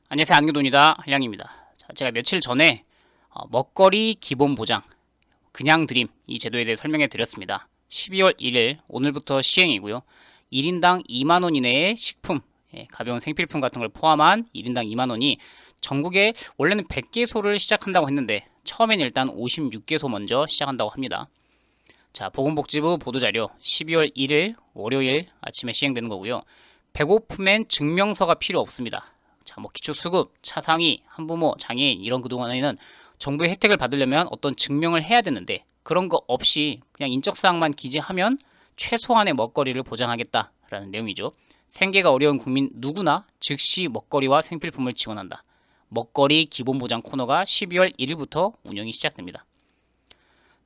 안녕하세요. 안규돈이다. 한량입니다. 자, 제가 며칠 전에 먹거리 기본 보장 그냥 드림 이 제도에 대해 설명해 드렸습니다. 12월 1일 오늘부터 시행이고요. 1인당 2만원 이내의 식품, 가벼운 생필품 같은 걸 포함한 1인당 2만원이 전국에 원래는 100개소를 시작한다고 했는데 처음엔 일단 56개소 먼저 시작한다고 합니다. 자, 보건복지부 보도자료 12월 1일 월요일 아침에 시행되는 거고요. 배고픔엔 증명서가 필요 없습니다. 자, 뭐 기초수급, 차상위, 한부모, 장애인 이런 그동안에는 정부의 혜택을 받으려면 어떤 증명을 해야 되는데 그런 거 없이 그냥 인적사항만 기재하면 최소한의 먹거리를 보장하겠다라는 내용이죠. 생계가 어려운 국민 누구나 즉시 먹거리와 생필품을 지원한다. 먹거리 기본보장 코너가 12월 1일부터 운영이 시작됩니다.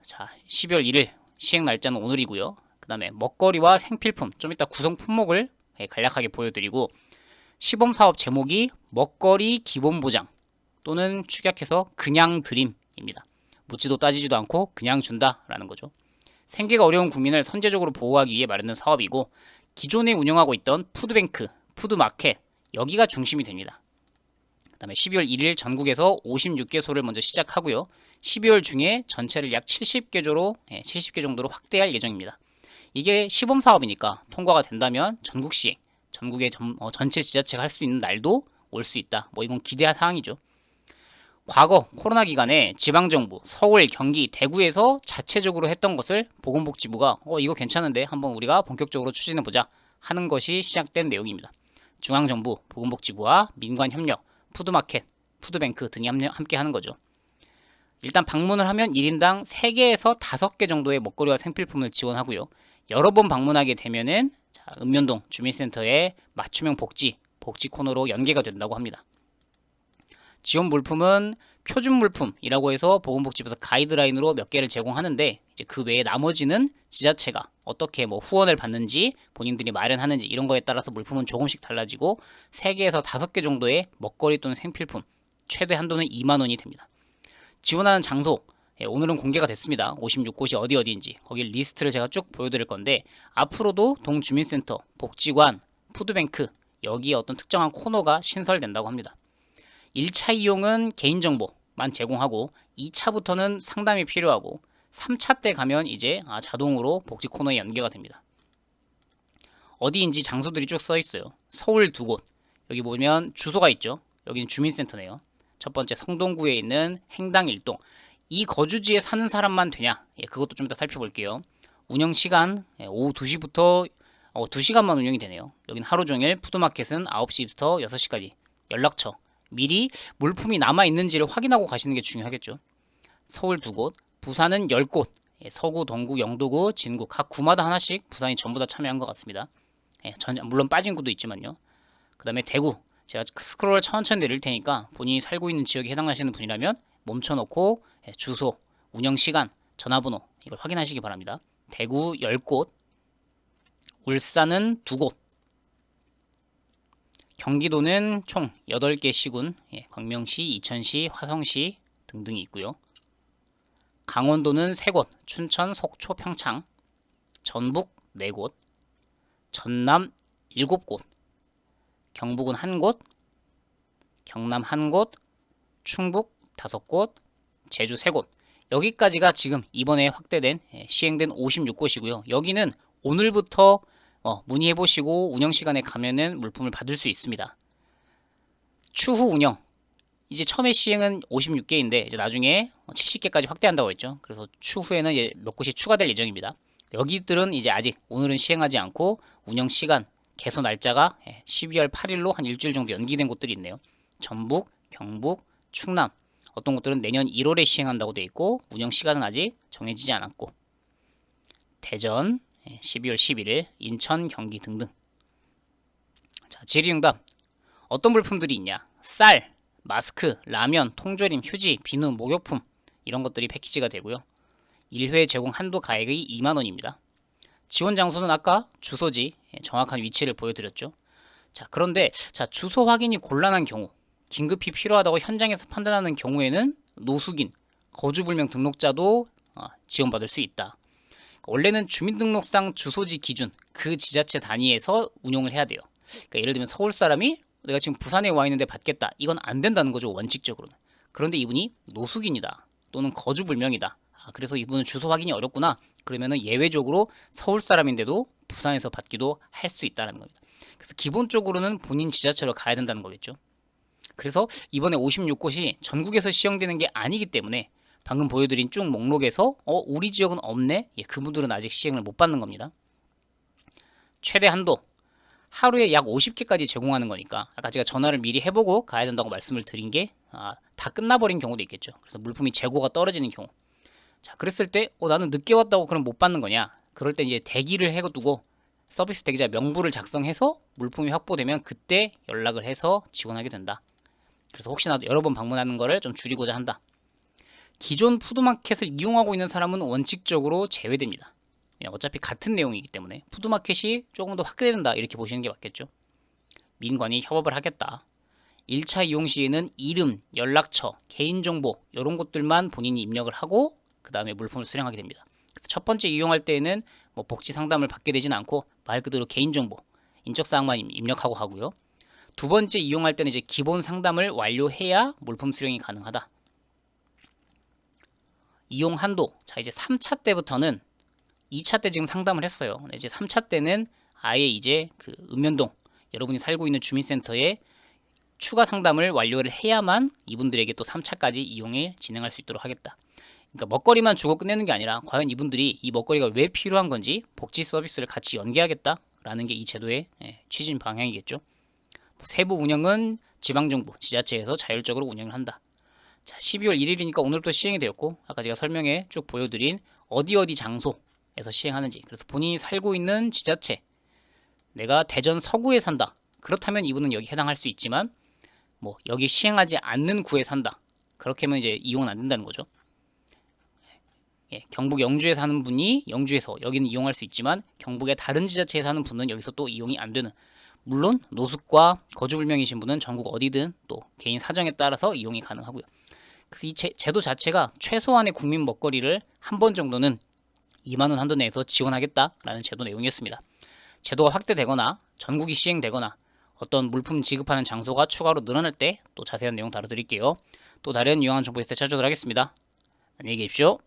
자, 12월 1일 시행 날짜는 오늘이고요. 그 다음에 먹거리와 생필품 좀 이따 구성 품목을 간략하게 보여드리고 시범사업 제목이 먹거리 기본보장 또는 축약해서 그냥 드림입니다. 묻지도 따지지도 않고 그냥 준다라는 거죠. 생계가 어려운 국민을 선제적으로 보호하기 위해 마련된 사업이고 기존에 운영하고 있던 푸드뱅크, 푸드마켓 여기가 중심이 됩니다. 그 다음에 12월 1일 전국에서 56개소를 먼저 시작하고요. 12월 중에 전체를 약 70개조로 70개 정도로 확대할 예정입니다. 이게 시범사업이니까 통과가 된다면 전국 시행 전국의 전체 지자체가 할 수 있는 날도 올 수 있다. 뭐 이건 기대할 사항이죠. 과거 코로나 기간에 지방정부, 서울, 경기, 대구에서 자체적으로 했던 것을 보건복지부가 이거 괜찮은데 한번 우리가 본격적으로 추진해보자 하는 것이 시작된 내용입니다. 중앙정부, 보건복지부와 민관협력, 푸드마켓, 푸드뱅크 등이 함께 하는 거죠. 일단 방문을 하면 1인당 3개에서 5개 정도의 먹거리와 생필품을 지원하고요. 여러 번 방문하게 되면은 읍면동 주민센터의 맞춤형 복지 코너로 연계가 된다고 합니다. 지원 물품은 표준 물품이라고 해서 보건복지부에서 가이드라인으로 몇 개를 제공하는데 이제 그 외에 나머지는 지자체가 어떻게 뭐 후원을 받는지 본인들이 마련하는지 이런 거에 따라서 물품은 조금씩 달라지고 3개에서 5개 정도의 먹거리 또는 생필품 최대 한도는 2만 원이 됩니다. 지원하는 장소 오늘은 공개가 됐습니다. 56곳이 어디인지 거기 리스트를 제가 쭉 보여드릴 건데 앞으로도 동주민센터, 복지관, 푸드뱅크 여기에 어떤 특정한 코너가 신설된다고 합니다. 1차 이용은 개인정보만 제공하고 2차부터는 상담이 필요하고 3차 때 가면 이제 자동으로 복지 코너에 연계가 됩니다. 어디인지 장소들이 쭉 써 있어요. 서울 2곳 여기 보면 주소가 있죠. 여기는 주민센터네요. 첫 번째 성동구에 있는 행당 1동 이 거주지에 사는 사람만 되냐? 그것도 좀 이따 살펴볼게요. 운영 시간 오후 2시부터 2시간만 운영이 되네요. 여긴 하루 종일 푸드마켓은 9시부터 6시까지. 연락처 미리 물품이 남아있는지를 확인하고 가시는 게 중요하겠죠. 서울 2곳, 부산은 10곳, 서구, 동구, 영도구, 진구 각 구마다 하나씩 부산이 전부 다 참여한 것 같습니다. 물론 빠진 구도 있지만요. 그 다음에 대구, 제가 스크롤을 천천히 내릴 테니까 본인이 살고 있는 지역에 해당하시는 분이라면 멈춰놓고 주소, 운영시간, 전화번호 이걸 확인하시기 바랍니다. 대구 10곳, 울산은 2곳, 경기도는 총 8개 시군, 광명시, 이천시, 화성시 등등이 있고요. 강원도는 3곳, 춘천, 속초, 평창, 전북 4곳, 전남 7곳, 경북은 1곳, 경남 1곳, 충북 5곳, 제주 3곳 여기까지가 지금 이번에 확대된 시행된 56곳이고요. 여기는 오늘부터 문의해보시고 운영시간에 가면은 물품을 받을 수 있습니다. 추후 운영 이제 처음에 시행은 56개인데 이제 나중에 70개까지 확대한다고 했죠. 그래서 추후에는 이제 몇 곳이 추가될 예정입니다. 여기들은 이제 아직 오늘은 시행하지 않고 운영시간 개소 날짜가 12월 8일로 한 일주일 정도 연기된 곳들이 있네요. 전북, 경북, 충남 어떤 곳들은 내년 1월에 시행한다고 돼 있고 운영 시간은 아직 정해지지 않았고 대전 12월 11일, 인천, 경기 등등. 자, 질의응답 어떤 물품들이 있냐? 쌀, 마스크, 라면, 통조림, 휴지, 비누, 목욕품 이런 것들이 패키지가 되고요. 1회 제공 한도 가액이 2만 원입니다. 지원 장소는 아까 주소지 정확한 위치를 보여드렸죠. 자, 그런데 주소 확인이 곤란한 경우 긴급히 필요하다고 현장에서 판단하는 경우에는 노숙인, 거주불명 등록자도 지원받을 수 있다. 원래는 주민등록상 주소지 기준 그 지자체 단위에서 운영을 해야 돼요. 그러니까 예를 들면 서울 사람이 내가 지금 부산에 와 있는데 받겠다. 이건 안 된다는 거죠, 원칙적으로는. 그런데 이분이 노숙인이다. 또는 거주불명이다. 그래서 이분은 주소 확인이 어렵구나. 그러면은 예외적으로 서울 사람인데도 부산에서 받기도 할 수 있다는 겁니다. 그래서 기본적으로는 본인 지자체로 가야 된다는 거겠죠. 그래서 이번에 56곳이 전국에서 시행되는 게 아니기 때문에 방금 보여드린 쭉 목록에서 우리 지역은 없네? 그분들은 아직 시행을 못 받는 겁니다. 최대 한도 하루에 약 50개까지 제공하는 거니까 아까 제가 전화를 미리 해보고 가야 된다고 말씀을 드린 게 다 끝나버린 경우도 있겠죠. 그래서 물품이 재고가 떨어지는 경우. 자, 그랬을 때 나는 늦게 왔다고 그럼 못 받는 거냐? 그럴 때 이제 대기를 해두고 서비스 대기자 명부를 작성해서 물품이 확보되면 그때 연락을 해서 지원하게 된다. 그래서 혹시나 여러 번 방문하는 거를 좀 줄이고자 한다. 기존 푸드마켓을 이용하고 있는 사람은 원칙적으로 제외됩니다. 어차피 같은 내용이기 때문에 푸드마켓이 조금 더 확대된다 이렇게 보시는 게 맞겠죠. 민관이 협업을 하겠다. 1차 이용 시에는 이름, 연락처, 개인정보 이런 것들만 본인이 입력을 하고 그 다음에 물품을 수령하게 됩니다. 그래서 첫 번째 이용할 때에는 뭐 복지 상담을 받게 되진 않고 말 그대로 개인정보, 인적사항만 입력하고 하고요. 두 번째 이용할 때는 이제 기본 상담을 완료해야 물품 수령이 가능하다. 이용 한도. 자, 이제 3차 때부터는 2차 때 지금 상담을 했어요. 이제 3차 때는 아예 이제 그 읍면동 여러분이 살고 있는 주민센터에 추가 상담을 완료를 해야만 이분들에게 또 3차까지 이용을 진행할 수 있도록 하겠다. 그러니까 먹거리만 주고 끝내는 게 아니라 과연 이분들이 이 먹거리가 왜 필요한 건지 복지 서비스를 같이 연계하겠다라는 게 이 제도의 취진 방향이겠죠. 세부 운영은 지방정부, 지자체에서 자율적으로 운영을 한다. 자, 12월 1일이니까 오늘부터 시행이 되었고 아까 제가 설명에 쭉 보여드린 어디 장소에서 시행하는지, 그래서 본인이 살고 있는 지자체, 내가 대전 서구에 산다. 그렇다면 이분은 여기 해당할 수 있지만 뭐 여기 시행하지 않는 구에 산다. 그렇게 하면 이제 이용은 안 된다는 거죠. 경북 영주에 사는 분이 영주에서 여기는 이용할 수 있지만 경북의 다른 지자체에 사는 분은 여기서 또 이용이 안 되는. 물론 노숙과 거주불명이신 분은 전국 어디든 또 개인 사정에 따라서 이용이 가능하고요. 그래서 이 제도 자체가 최소한의 국민 먹거리를 한 번 정도는 2만 원 한도 내에서 지원하겠다라는 제도 내용이었습니다. 제도가 확대되거나 전국이 시행되거나 어떤 물품 지급하는 장소가 추가로 늘어날 때 또 자세한 내용 다뤄드릴게요. 또 다른 유용한 정보 있을 때 찾아오도록 하겠습니다. 안녕히 계십시오.